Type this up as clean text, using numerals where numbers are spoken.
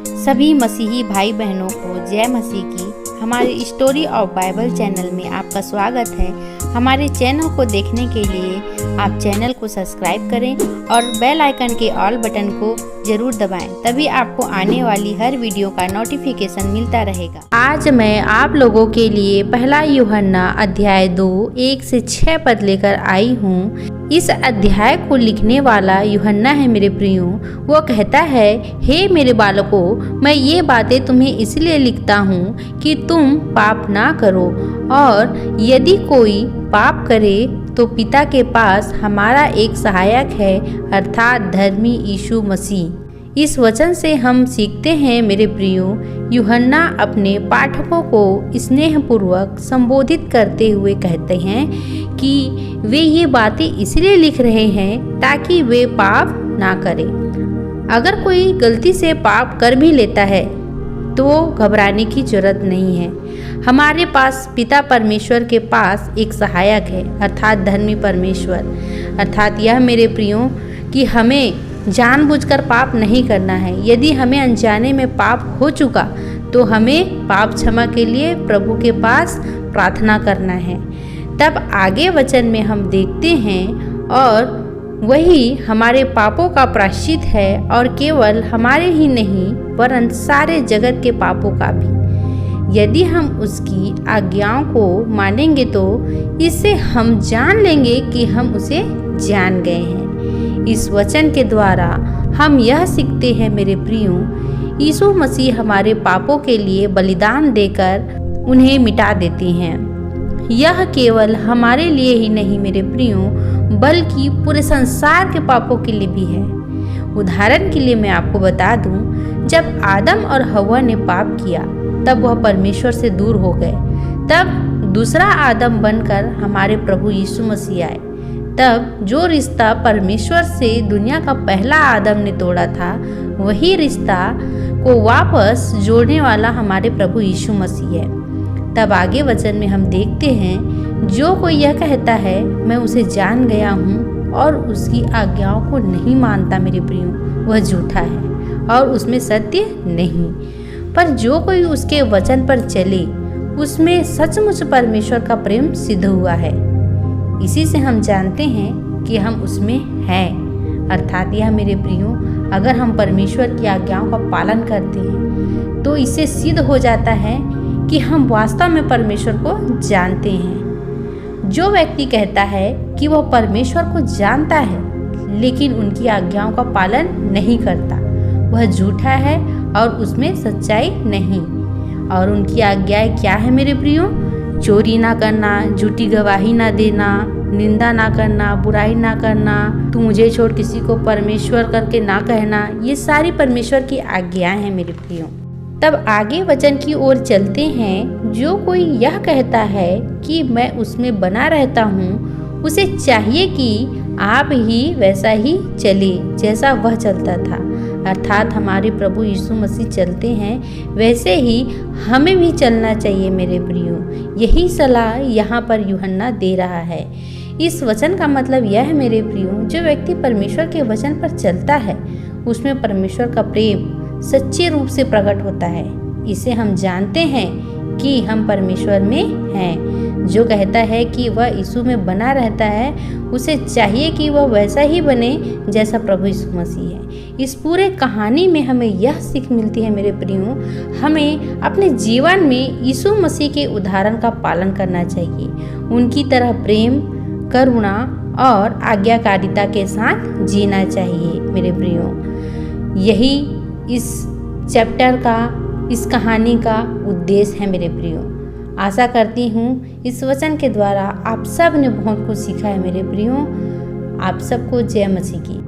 सभी मसीही भाई बहनों को जय मसीह की। हमारे स्टोरी ऑफ बाइबल चैनल में आपका स्वागत है। हमारे चैनल को देखने के लिए आप चैनल को सब्सक्राइब करें और बेल आइकन के ऑल बटन को जरूर दबाएं, तभी आपको आने वाली हर वीडियो का नोटिफिकेशन मिलता रहेगा। आज मैं आप लोगों के लिए पहला यूहन्ना अध्याय 2 1 से 6 पद लेकर आई हूँ। इस अध्याय को लिखने वाला यूहन्ना है मेरे प्रियो। वो कहता है, हे मेरे बालकों, मैं ये बातें तुम्हें इसलिए लिखता हूँ कि तुम पाप ना करो, और यदि कोई पाप करे तो पिता के पास हमारा एक सहायक है, अर्थात धर्मी यीशु मसीह। इस वचन से हम सीखते हैं मेरे प्रियो, यूहन्ना अपने पाठकों को स्नेहपूर्वक संबोधित करते हुए कहते हैं कि वे ये बातें इसलिए लिख रहे हैं ताकि वे पाप ना करें। अगर कोई गलती से पाप कर भी लेता है तो घबराने की जरूरत नहीं है। हमारे पास पिता परमेश्वर के पास एक सहायक है, अर्थात धर्मी परमेश्वर। अर्थात यह मेरे प्रियो कि हमें जानबूझकर पाप नहीं करना है। यदि हमें अनजाने में पाप हो चुका तो हमें पाप क्षमा के लिए प्रभु के पास प्रार्थना करना है। तब आगे वचन में हम देखते हैं, और वही हमारे पापों का प्रायश्चित है, और केवल हमारे ही नहीं वरन सारे जगत के पापों का भी। यदि हम उसकी आज्ञाओं को मानेंगे तो इससे हम जान लेंगे कि हम उसे जान गए हैं। इस वचन के द्वारा हम यह सीखते हैं मेरे प्रियो, यीशु मसीह हमारे पापों के लिए बलिदान देकर उन्हें मिटा देते हैं। यह केवल हमारे लिए ही नहीं मेरे प्रियो, बल्कि पूरे संसार के पापों के लिए भी है। उदाहरण के लिए मैं आपको बता दूं, जब आदम और हव्वा ने पाप किया तब वह परमेश्वर से दूर हो गए। तब दूसरा आदम बनकर हमारे प्रभु यीशु मसीह आए। तब जो रिश्ता परमेश्वर से दुनिया का पहला आदम ने तोड़ा था, वही रिश्ता को वापस जोड़ने वाला हमारे प्रभु यीशु मसीह है। तब आगे वचन में हम देखते हैं, जो कोई यह कहता है मैं उसे जान गया हूँ और उसकी आज्ञाओं को नहीं मानता मेरे प्रियो, वह झूठा है और उसमें सत्य नहीं। पर जो कोई उसके वचन पर चले, उसमें सचमुच परमेश्वर का प्रेम सिद्ध हुआ है। इसी से हम जानते हैं कि हम उसमें हैं। अर्थात यह मेरे प्रियो, अगर हम परमेश्वर की आज्ञाओं का पालन करते हैं तो इससे सिद्ध हो जाता है कि हम वास्तव में परमेश्वर को जानते हैं। जो व्यक्ति कहता है कि वह परमेश्वर को जानता है लेकिन उनकी आज्ञाओं का पालन नहीं करता, वह झूठा है और उसमें सच्चाई नहीं। और उनकी आज्ञाएं क्या है मेरे प्रियो? चोरी ना करना, झूठी गवाही ना देना, निंदा ना करना, बुराई ना करना, तू मुझे छोड़ किसी को परमेश्वर करके ना कहना। ये सारी परमेश्वर की आज्ञाएं हैं मेरे प्रियो। तब आगे वचन की ओर चलते हैं। जो कोई यह कहता है कि मैं उसमें बना रहता हूँ, उसे चाहिए कि आप ही वैसा ही चले जैसा वह चलता था। अर्थात हमारे प्रभु यीशु मसीह चलते हैं, वैसे ही हमें भी चलना चाहिए मेरे प्रियो। यही सलाह यहाँ पर यूहन्ना दे रहा है। इस वचन का मतलब यह है मेरे प्रियो, जो व्यक्ति परमेश्वर के वचन पर चलता है उसमें परमेश्वर का प्रेम सच्चे रूप से प्रकट होता है। इसे हम जानते हैं कि हम परमेश्वर में हैं। जो कहता है कि वह यीशु में बना रहता है, उसे चाहिए कि वह वैसा ही बने जैसा प्रभु यीशु मसीह है। इस पूरे कहानी में हमें यह सीख मिलती है मेरे प्रियो, हमें अपने जीवन में यीशु मसीह के उदाहरण का पालन करना चाहिए। उनकी तरह प्रेम, करुणा और आज्ञाकारिता के साथ जीना चाहिए मेरे प्रियो। यही इस चैप्टर का, इस कहानी का उद्देश्य है मेरे प्रियो। आशा करती हूँ इस वचन के द्वारा आप सब ने बहुत कुछ सीखा है मेरे प्रियो। आप सबको जय मसीह की।